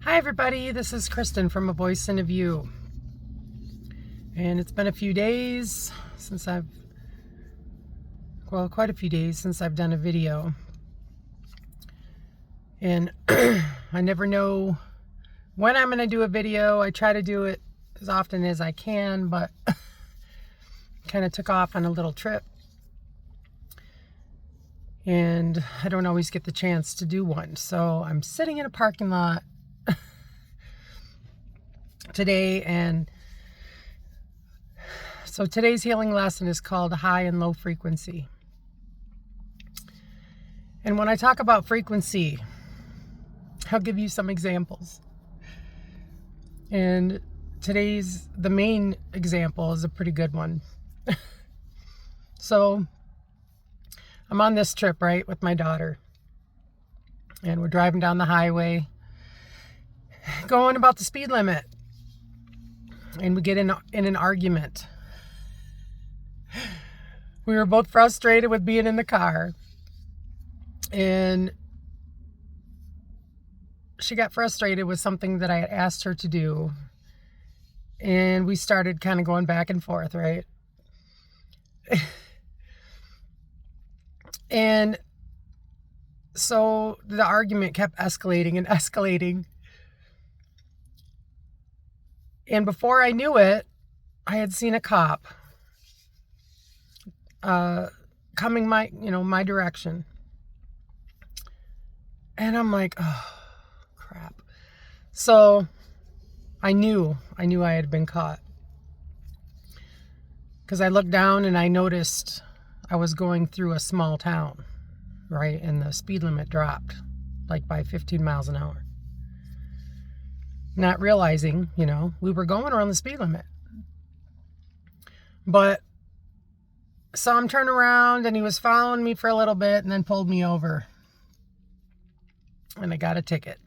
Hi everybody, this is Kristen from A Voice and a View. And it's been a few days since quite a few days since I've done a video. And I never know when I'm going to do a video. I try to do it as often as I can, but kind of took off on a little trip. And I don't always get the chance to do one. So I'm sitting in a parking lot today, and so today's healing lesson is called high and low frequency. And when I talk about frequency, I'll give you some examples. And the main example is a pretty good one. So I'm on this trip, right, with my daughter, and we're driving down the highway going about the speed limit. And we get in an argument. We were both frustrated with being in the car. And she got frustrated with something that I had asked her to do. And we started kind of going back and forth, right? And so the argument kept escalating and escalating. And before I knew it, I had seen a cop coming my direction. And I'm like, oh, crap. So I knew I had been caught. Because I looked down and I noticed I was going through a small town, right? And the speed limit dropped like by 15 miles an hour. Not realizing, we were going around the speed limit. But, so I'm turning around and he was following me for a little bit and then pulled me over. And I got a ticket.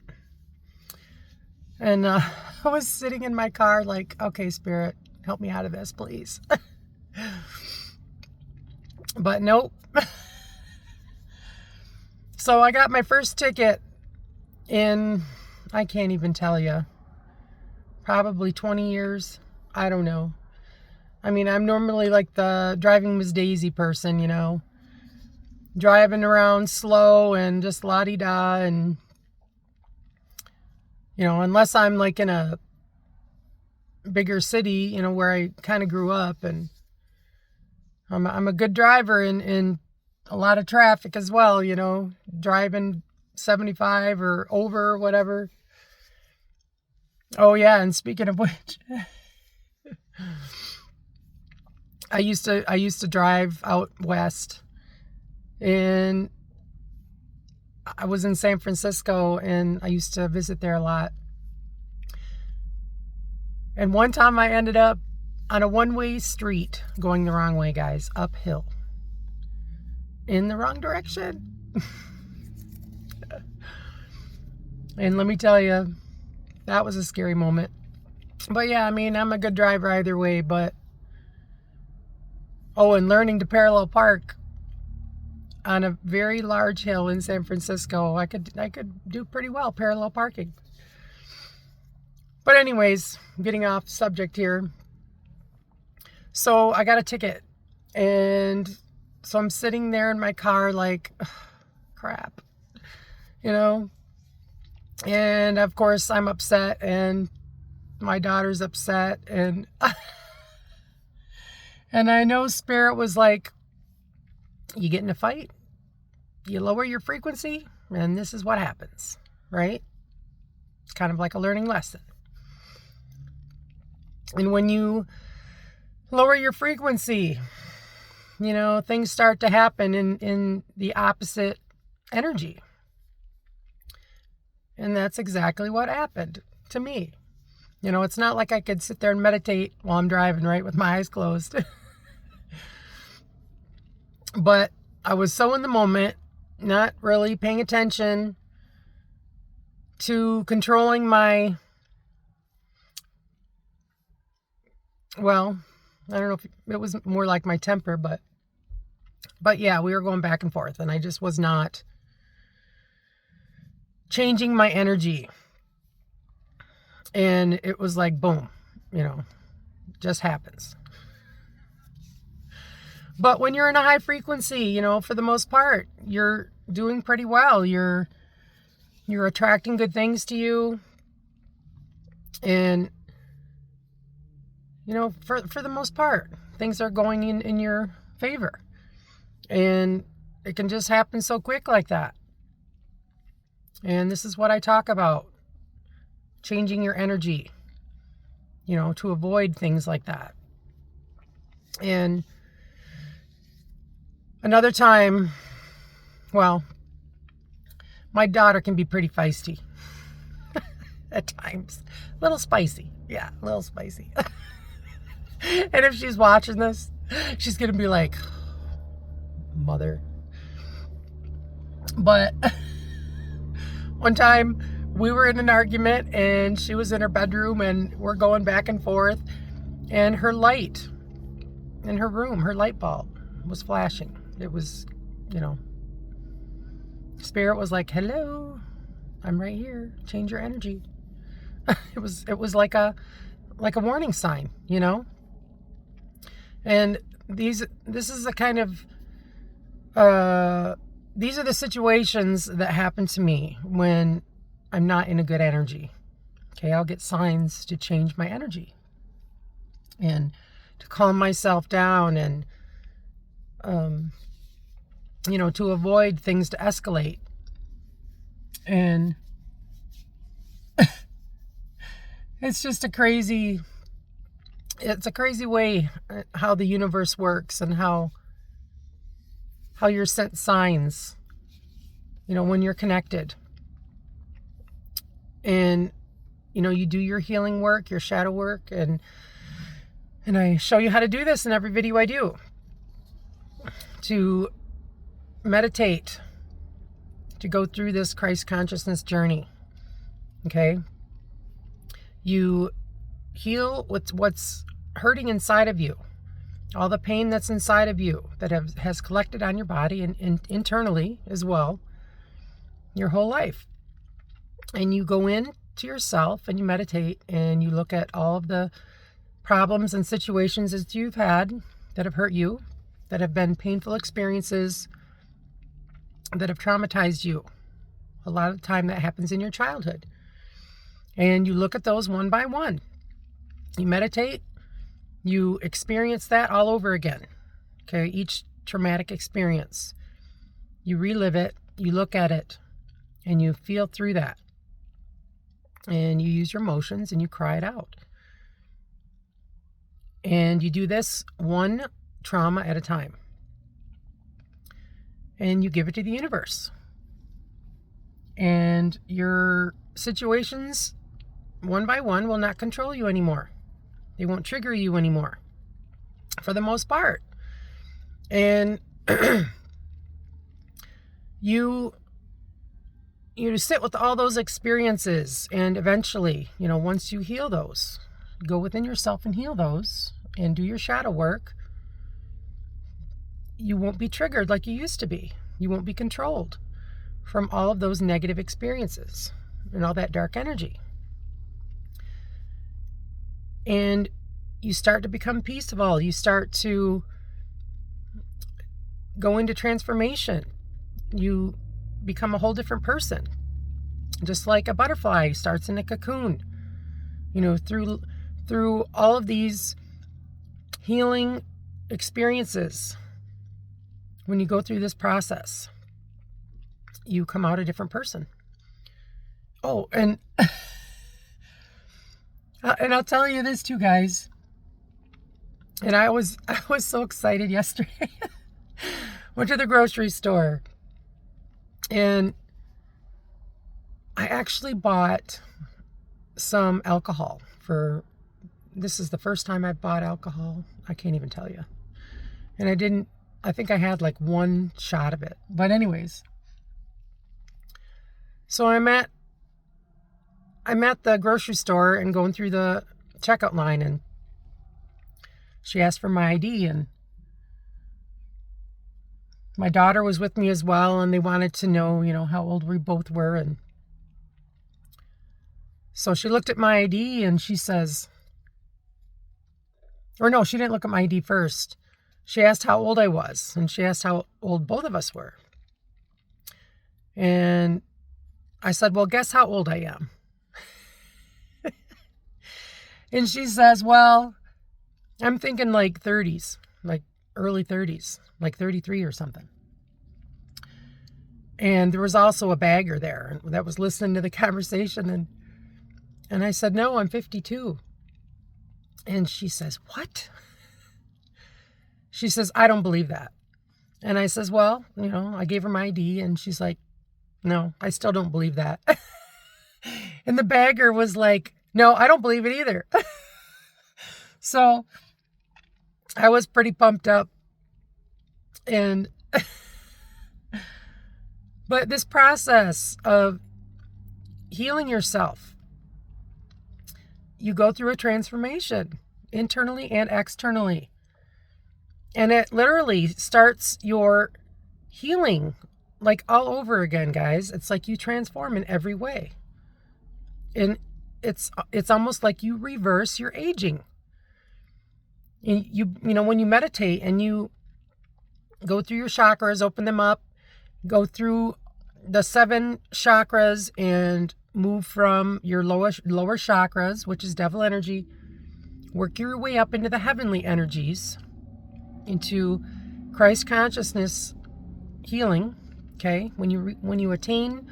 And I was sitting in my car like, okay, Spirit, help me out of this, please. But nope. So I got my first ticket in, I can't even tell you, probably 20 years. I don't know. I mean, I'm normally like the driving Miss Daisy person, driving around slow and just la-di-da, and, unless I'm like in a bigger city, where I kind of grew up, and I'm a good driver in a lot of traffic as well, driving 75 or over or whatever. Oh yeah, and speaking of which, I used to drive out west, and I was in San Francisco, and I used to visit there a lot. And one time I ended up on a one-way street going the wrong way, guys, uphill, in the wrong direction. And let me tell you, that was a scary moment. But yeah, I mean, I'm a good driver either way, but and learning to parallel park on a very large hill in San Francisco, I could do pretty well parallel parking. But anyways, getting off subject here. So I got a ticket, and so I'm sitting there in my car like, ugh, crap, and of course I'm upset, and my daughter's upset, and and I know Spirit was like, you get in a fight, you lower your frequency, and this is what happens, right? It's kind of like a learning lesson. And when you lower your frequency, things start to happen in the opposite energy. And that's exactly what happened to me. It's not like I could sit there and meditate while I'm driving, right, with my eyes closed. But I was so in the moment, not really paying attention to controlling I don't know if it was more like my temper, but yeah, we were going back and forth, and I just was not changing my energy. And it was like, boom, just happens. But when you're in a high frequency, for the most part, you're doing pretty well. You're attracting good things to you. And, for the most part, things are going in your favor. And it can just happen so quick like that. And this is what I talk about. Changing your energy, to avoid things like that. And another time, well, my daughter can be pretty feisty at times. A little spicy. Yeah, a little spicy. And if she's watching this, she's going to be like, mother. But one time we were in an argument and she was in her bedroom and we're going back and forth, and her light in her room, her light bulb was flashing. It was, Spirit was like, hello, I'm right here. Change your energy. It was like a warning sign, And this is the kind of, these are the situations that happen to me when I'm not in a good energy. Okay, I'll get signs to change my energy and to calm myself down and, to avoid things to escalate. And it's just a crazy way how the universe works and how you're sent signs, when you're connected. And, you do your healing work, your shadow work, and I show you how to do this in every video I do. To meditate, to go through this Christ consciousness journey. Okay? You heal what's hurting inside of you. All the pain that's inside of you that has collected on your body and internally as well, your whole life. And you go in to yourself and you meditate and you look at all of the problems and situations that you've had that have hurt you, that have been painful experiences, that have traumatized you. A lot of the time that happens in your childhood. And you look at those one by one. You meditate, you experience that all over again. Okay, each traumatic experience. You relive it, you look at it, and you feel through that. And you use your emotions and you cry it out. And you do this one trauma at a time. And you give it to the universe. And your situations, one by one, will not control you anymore. They won't trigger you anymore, for the most part. And you sit with all those experiences, and eventually, once you heal those, go within yourself and heal those, and do your shadow work, you won't be triggered like you used to be. You won't be controlled from all of those negative experiences and all that dark energy. And you start to become peaceful. You start to go into transformation. You become a whole different person. Just like a butterfly starts in a cocoon. Through all of these healing experiences, when you go through this process, you come out a different person. Oh, and I'll tell you this too, guys. And I was so excited yesterday. Went to the grocery store, and I actually bought some alcohol this is the first time I've bought alcohol. I can't even tell you. And I think I had like one shot of it. But anyways, so I'm at the grocery store and going through the checkout line, and she asked for my ID, and my daughter was with me as well, and they wanted to know, how old we both were. And So she looked at my ID and she says, or no, she didn't look at my ID first. She asked how old I was, and she asked how old both of us were. And I said, well, guess how old I am. And she says, well, I'm thinking like 30s, like early 30s, like 33 or something. And there was also a bagger there that was listening to the conversation. And I said, no, I'm 52. And she says, what? She says, I don't believe that. And I says, well, I gave her my ID, and she's like, no, I still don't believe that. And the bagger was like, no, I don't believe it either. So I was pretty pumped up. And but this process of healing yourself, you go through a transformation internally and externally. And it literally starts your healing like all over again, guys. It's like you transform in every way. And it's almost like you reverse your aging. And you when you meditate and you go through your chakras, open them up, go through the 7 chakras and move from your lower chakras, which is devil energy, work your way up into the heavenly energies, into Christ consciousness healing. Okay, when you attain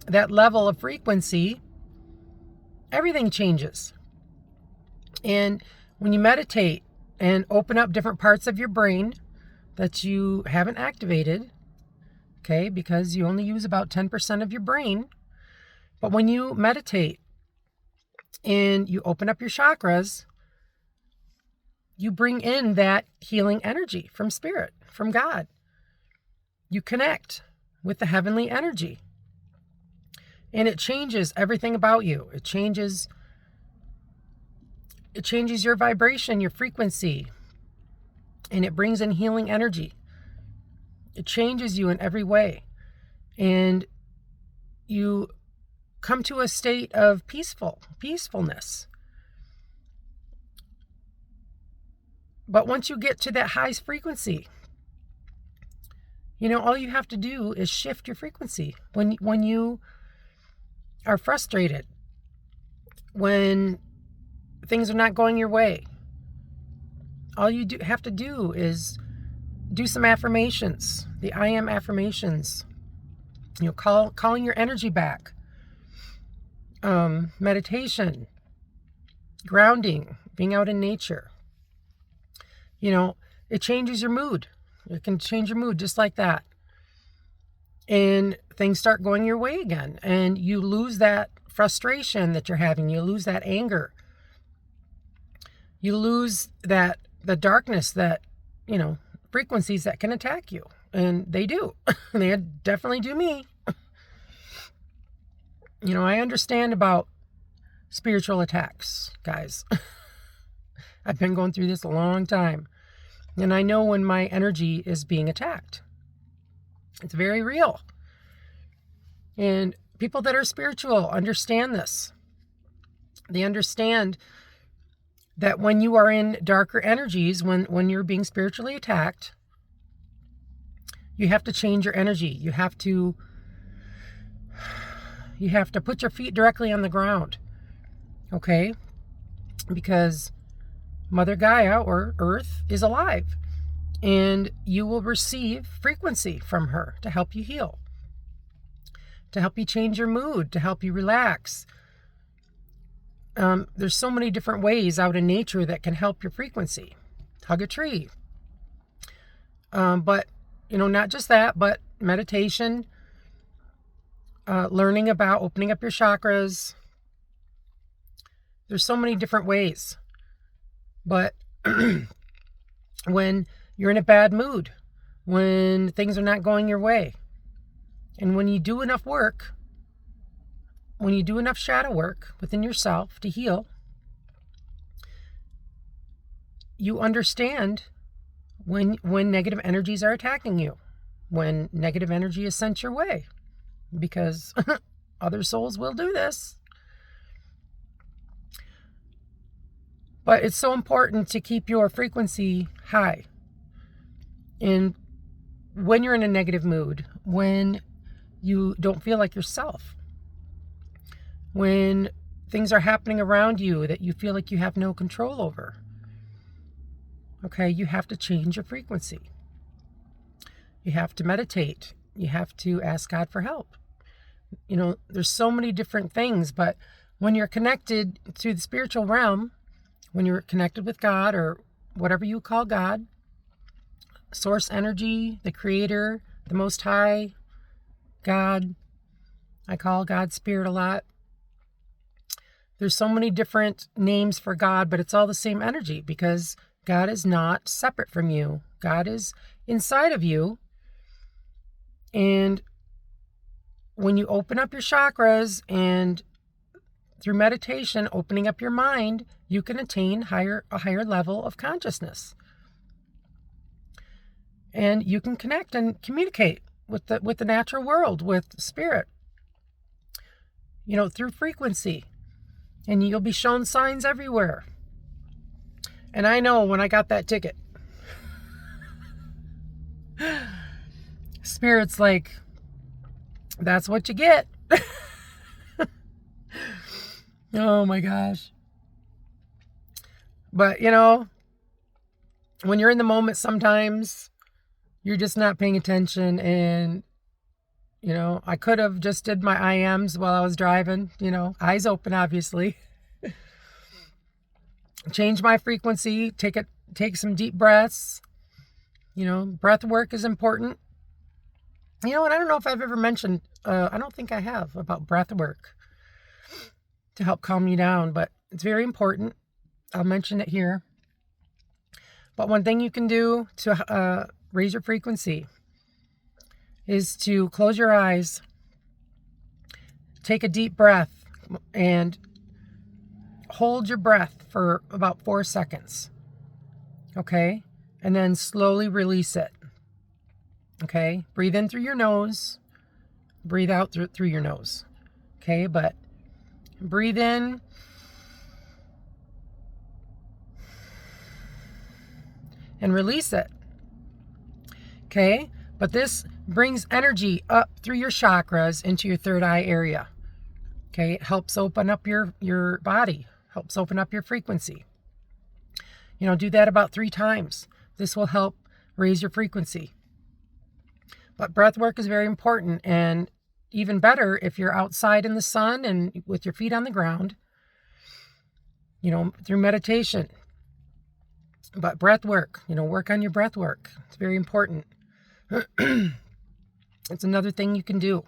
that level of frequency, everything changes. And when you meditate and open up different parts of your brain that you haven't activated, okay, because you only use about 10% of your brain. But when you meditate and you open up your chakras, you bring in that healing energy from spirit, from God. You connect with the heavenly energy. And it changes everything about you. It changes your vibration, your frequency. And it brings in healing energy. It changes you in every way. And you come to a state of peacefulness. But once you get to that highest frequency, all you have to do is shift your frequency. When you are frustrated, when things are not going your way, all you have to do is do some affirmations, the I am affirmations, calling your energy back, meditation, grounding, being out in nature. It changes your mood. It can change your mood just like that. And things start going your way again. And you lose that frustration that you're having. You lose that anger. You lose the darkness that, frequencies that can attack you. And they do. They definitely do me. I understand about spiritual attacks, guys. I've been going through this a long time. And I know when my energy is being attacked. It's very real. And people that are spiritual understand this. They understand that when you are in darker energies, when you're being spiritually attacked, you have to change your energy. You have to put your feet directly on the ground. Okay? Because Mother Gaia, or Earth, is alive. And you will receive frequency from her to help you heal, to help you change your mood, to help you relax. There's so many different ways out in nature that can help your frequency. Hug a tree. But, not just that, but meditation, learning about opening up your chakras. There's so many different ways. But when you're in a bad mood, when things are not going your way, and when you do enough work, when you do enough shadow work within yourself to heal, you understand when negative energies are attacking you, when negative energy is sent your way, because other souls will do this. But it's so important to keep your frequency high. And when you're in a negative mood, when you don't feel like yourself, when things are happening around you that you feel like you have no control over, okay, you have to change your frequency. You have to meditate. You have to ask God for help. There's so many different things, but when you're connected to the spiritual realm, when you're connected with God, or whatever you call God, source energy, the creator, the most high, God, I call God spirit a lot. There's so many different names for God, but it's all the same energy, because God is not separate from you. God is inside of you. And when you open up your chakras and through meditation, opening up your mind, you can attain a higher level of consciousness. And you can connect and communicate with the natural world, with spirit, through frequency. And you'll be shown signs everywhere. And I know when I got that ticket, Spirit's like, that's what you get. Oh my gosh. But when you're in the moment, sometimes you're just not paying attention. And I could have just did my IMs while I was driving, eyes open, obviously. Change my frequency, take some deep breaths. Breath work is important. And I don't know if I've ever mentioned, I don't think I have, about breath work to help calm you down, but it's very important. I'll mention it here. But one thing you can do to raise your frequency is to close your eyes, take a deep breath, and hold your breath for about 4 seconds. Okay? And then slowly release it. Okay? Breathe in through your nose. Breathe out through your nose. Okay? But breathe in. And release it. Okay? But this brings energy up through your chakras into your third eye area. Okay? It helps open up your body. Helps open up your frequency. Do that about 3 times. This will help raise your frequency. But breath work is very important, and even better if you're outside in the sun and with your feet on the ground, through meditation. But breath work, work on your breath work. It's very important. It's another thing you can do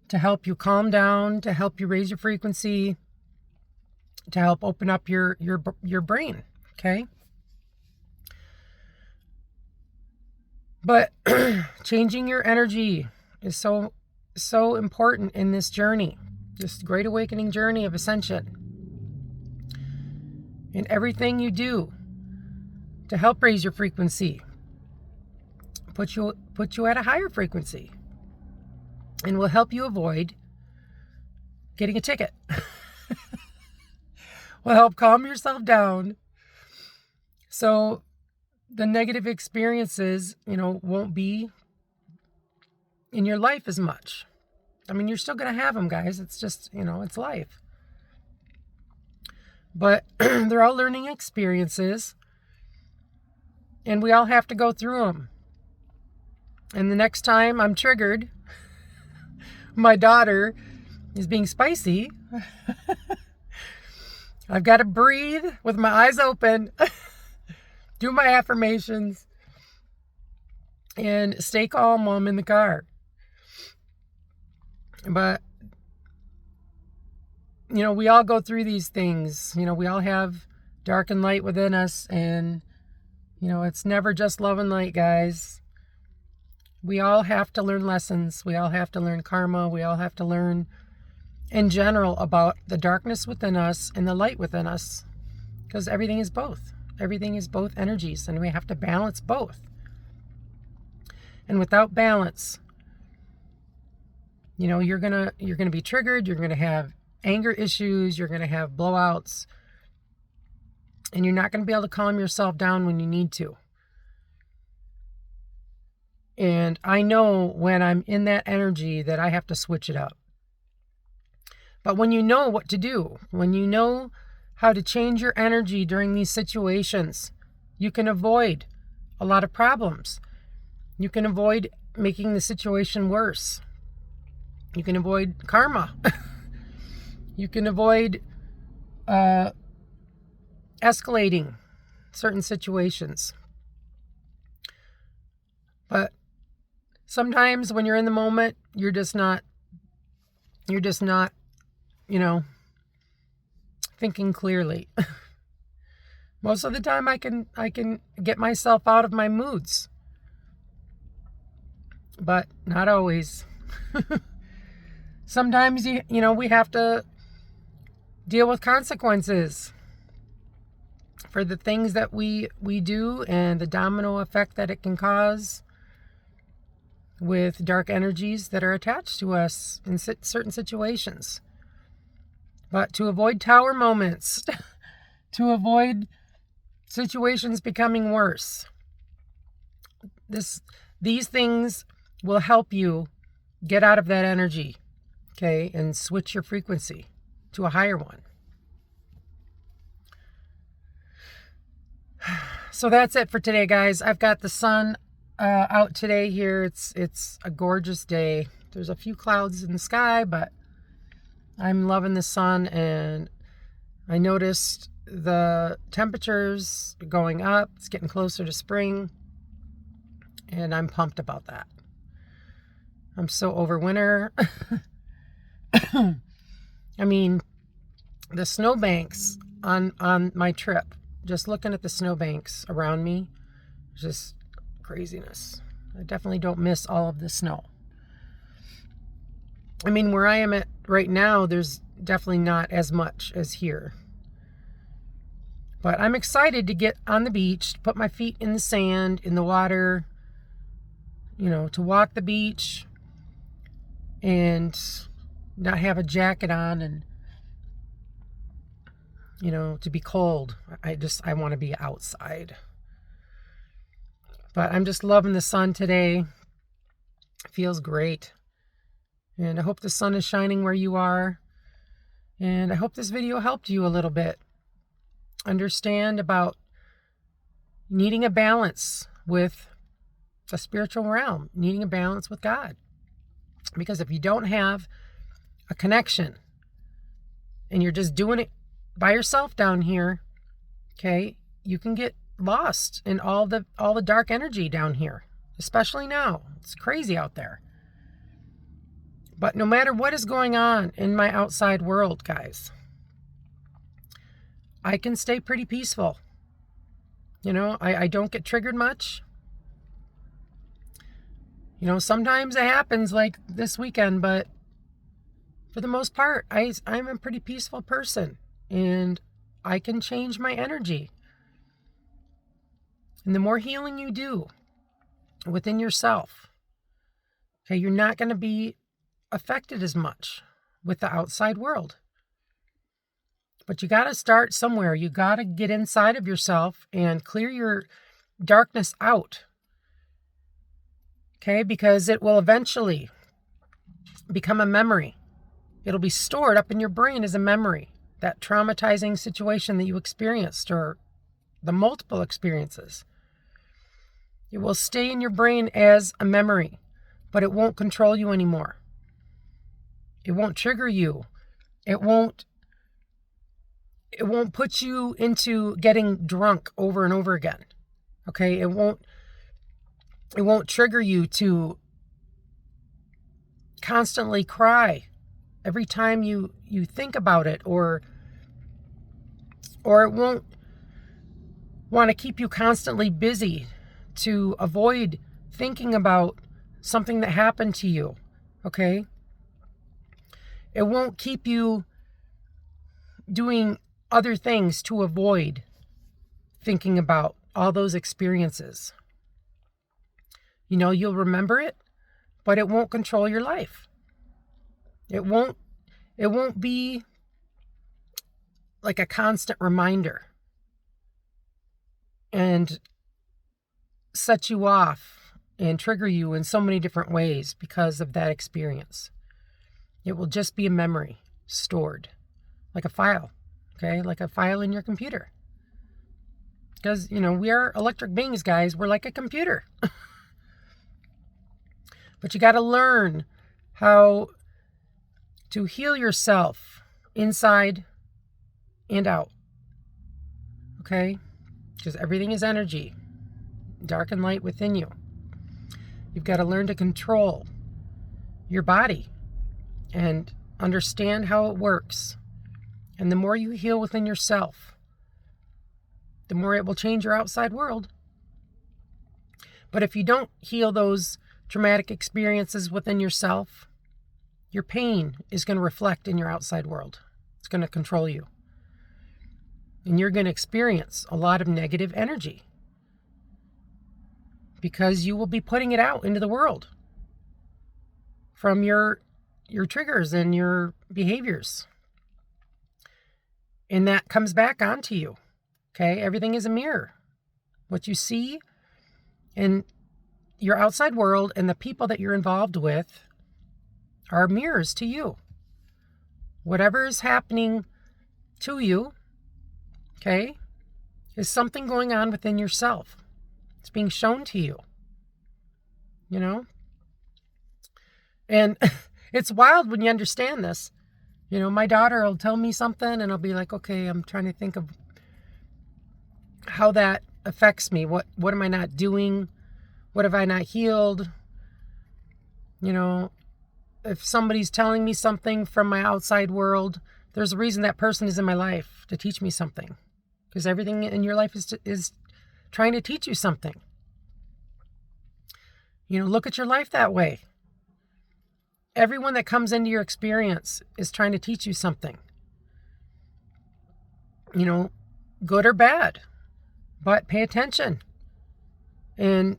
to help you calm down, to help you raise your frequency, to help open up your brain, okay? But changing your energy is so important in this journey, this great awakening journey of ascension. In everything you do to help raise your frequency, put you at a higher frequency, and will help you avoid getting a ticket. Will help calm yourself down, so the negative experiences, won't be in your life as much. I mean, you're still going to have them, guys. It's just, it's life. But they're all learning experiences, and we all have to go through them. And the next time I'm triggered, my daughter is being spicy, I've got to breathe with my eyes open, do my affirmations, and stay calm while I'm in the car. But, we all go through these things. We all have dark and light within us, and, it's never just love and light, guys. We all have to learn lessons. We all have to learn karma. We all have to learn, in general, about the darkness within us and the light within us, because everything is both. Everything is both energies, and we have to balance both. And without balance, you're gonna be triggered. You're gonna have anger issues. You're gonna have blowouts. And you're not going to be able to calm yourself down when you need to. And I know when I'm in that energy that I have to switch it up. But when you know what to do, when you know how to change your energy during these situations, you can avoid a lot of problems. You can avoid making the situation worse. You can avoid karma. You can avoid escalating certain situations. But sometimes when you're in the moment, you're just not, thinking clearly. Most of the time I can get myself out of my moods. But not always. Sometimes we have to deal with consequences for the things that we do and the domino effect that it can cause with dark energies that are attached to us in certain situations. But to avoid tower moments, to avoid situations becoming worse, these things will help you get out of that energy, okay, and switch your frequency to a higher one. So that's it for today, guys. I've got the sun out today here. It's a gorgeous day. There's a few clouds in the sky, but I'm loving the sun, and I noticed the temperatures going up. It's getting closer to spring, and I'm pumped about that. I'm so over winter. I mean, the snowbanks on my trip, just looking at the snowbanks around me, just craziness. I definitely don't miss all of the snow. I mean, where I am at right now, there's definitely not as much as here. But I'm excited to get on the beach, to put my feet in the sand, in the water, to walk the beach and not have a jacket on and, to be cold. I want to be outside. But I'm just loving the sun today. It feels great. And I hope the sun is shining where you are. And I hope this video helped you a little bit. Understand about needing a balance with the spiritual realm, needing a balance with God. Because if you don't have a connection and you're just doing it by yourself down here, okay, you can get lost in all the dark energy down here, especially now. It's crazy out there. But no matter what is going on in my outside world, guys, I can stay pretty peaceful. I don't get triggered much. Sometimes it happens like this weekend, but for the most part, I'm a pretty peaceful person, and I can change my energy. And the more healing you do within yourself, okay, you're not going to be affected as much with the outside world. But you got to start somewhere. You got to get inside of yourself and clear your darkness out. Okay, because it will eventually become a memory. It'll be stored up in your brain as a memory. That traumatizing situation that you experienced, or the multiple experiences. It will stay in your brain as a memory, but it won't control you anymore. It won't trigger you. It won't put you into getting drunk over and over again. Okay? It won't trigger you to constantly cry every time you think about it, or it won't want to keep you constantly busy to avoid thinking about something that happened to you. Okay? It won't keep you doing other things to avoid thinking about all those experiences. You'll remember it, but it won't control your life. It won't be like a constant reminder. and set you off and trigger you in so many different ways because of that experience. It will just be a memory stored like a file, okay? Like a file in your computer. Because, we are electric beings, guys. We're like a computer. But you got to learn how to heal yourself inside and out, okay? Because everything is energy, dark and light within you. You've got to learn to control your body and understand how it works. And the more you heal within yourself, the more it will change your outside world. But if you don't heal those traumatic experiences within yourself, your pain is going to reflect in your outside world. It's going to control you. And you're going to experience a lot of negative energy because you will be putting it out into the world from your triggers and your behaviors. And that comes back onto you. Okay? Everything is a mirror. What you see in your outside world and the people that you're involved with are mirrors to you. Whatever is happening to you, okay, is something going on within yourself. It's being shown to you. And it's wild when you understand this. My daughter will tell me something and I'll be like, okay, I'm trying to think of how that affects me. What am I not doing? What have I not healed? If somebody's telling me something from my outside world, there's a reason that person is in my life to teach me something. Because everything in your life is trying to teach you something. Look at your life that way. Everyone that comes into your experience is trying to teach you something. Good or bad. But pay attention. And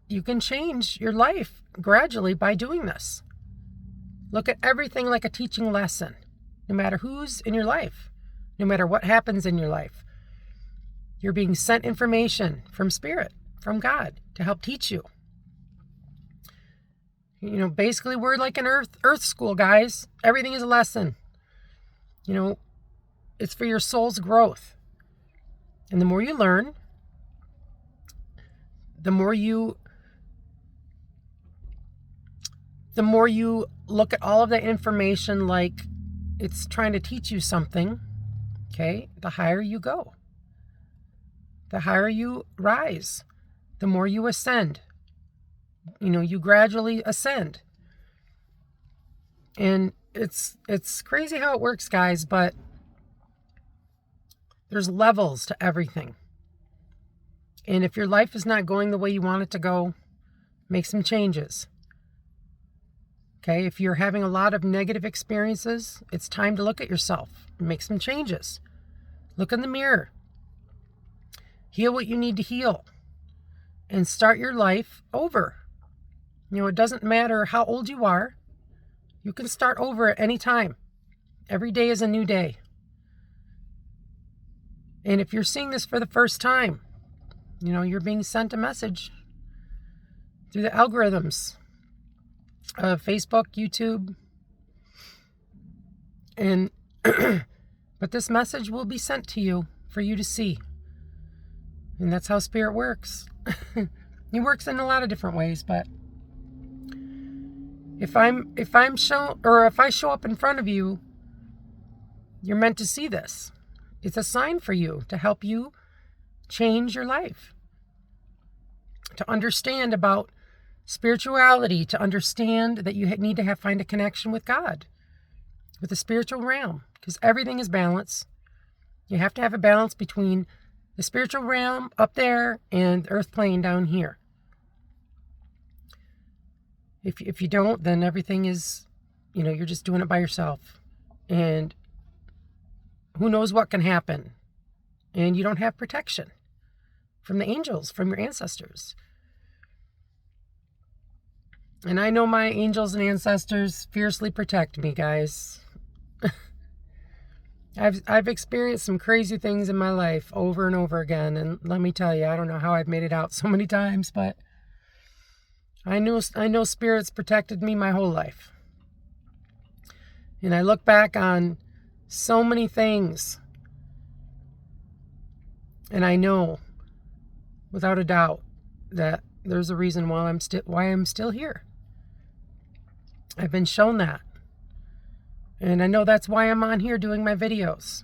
you can change your life gradually by doing this. Look at everything like a teaching lesson. No matter who's in your life. No matter what happens in your life. You're being sent information from Spirit, from God, to help teach you. Basically we're like an earth school, guys. Everything is a lesson. It's for your soul's growth. And the more you learn, the more you look at all of that information like it's trying to teach you something, okay, the higher you go. The higher you rise, the more you ascend. You gradually ascend. And it's crazy how it works, guys, but there's levels to everything. And if your life is not going the way you want it to go, make some changes. Okay, if you're having a lot of negative experiences, it's time to look at yourself and make some changes. Look in the mirror. Heal what you need to heal. And start your life over. It doesn't matter how old you are. You can start over at any time. Every day is a new day. And if you're seeing this for the first time, you're being sent a message through the algorithms of Facebook, YouTube. And but this message will be sent to you for you to see. And that's how Spirit works. He works in a lot of different ways, but if I show up in front of you, you're meant to see this. It's a sign for you to help you change your life. To understand about spirituality, to understand that you need to find a connection with God, with the spiritual realm, because everything is balance. You have to have a balance between the spiritual realm up there and the earth plane down here. If you don't, then everything is, you're just doing it by yourself. And who knows what can happen. And you don't have protection from the angels, from your ancestors. And I know my angels and ancestors fiercely protect me, guys. I've experienced some crazy things in my life over and over again, and let me tell you, I don't know how I've made it out so many times, but I know spirits protected me my whole life. And I look back on so many things, and I know without a doubt that there's a reason why I'm still here. I've been shown that. And I know that's why I'm on here doing my videos.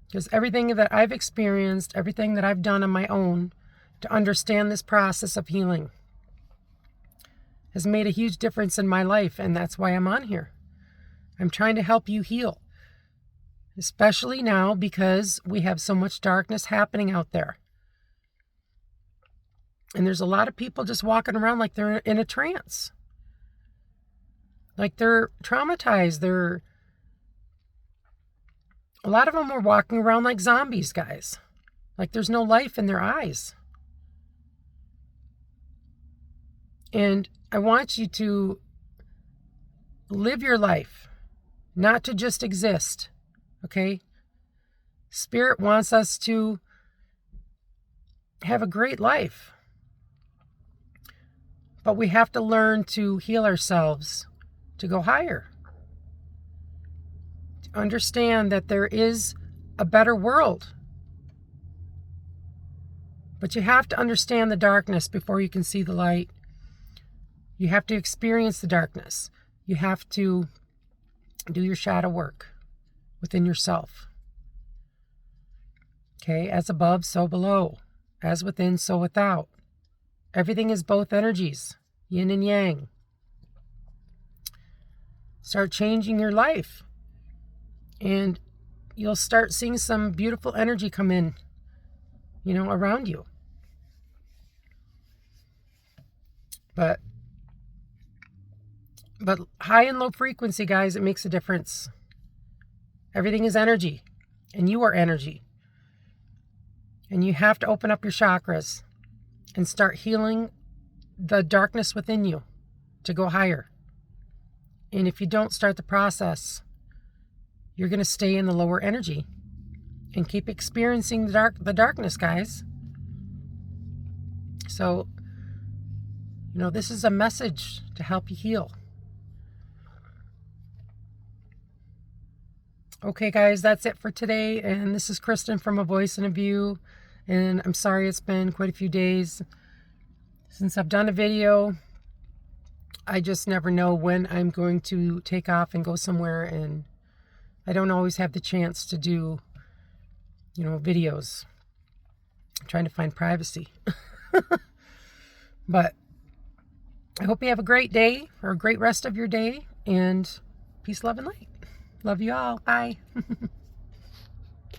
Because everything that I've experienced, everything that I've done on my own to understand this process of healing has made a huge difference in my life, and that's why I'm on here. I'm trying to help you heal. Especially now because we have so much darkness happening out there. And there's a lot of people just walking around like they're in a trance. Like they're traumatized. A lot of them are walking around like zombies, guys. Like there's no life in their eyes. And I want you to live your life, not to just exist, okay? Spirit wants us to have a great life. But we have to learn to heal ourselves, to go higher. To understand that there is a better world. But you have to understand the darkness before you can see the light. You have to experience the darkness. You have to do your shadow work within yourself. Okay, as above, so below. As within, so without. Everything is both energies, yin and yang. Start changing your life. And you'll start seeing some beautiful energy come in, around you. But high and low frequency, guys, it makes a difference. Everything is energy, and you are energy. And you have to open up your chakras and start healing the darkness within you to go higher. And if you don't start the process, you're going to stay in the lower energy and keep experiencing the darkness, guys. So, this is a message to help you heal. Okay, guys, that's it for today. And this is Kristen from A Voice and a View. And I'm sorry it's been quite a few days since I've done a video. I just never know when I'm going to take off and go somewhere, and I don't always have the chance to do, videos. I'm trying to find privacy. But I hope you have a great day or a great rest of your day, and peace, love, and light. Love you all. Bye.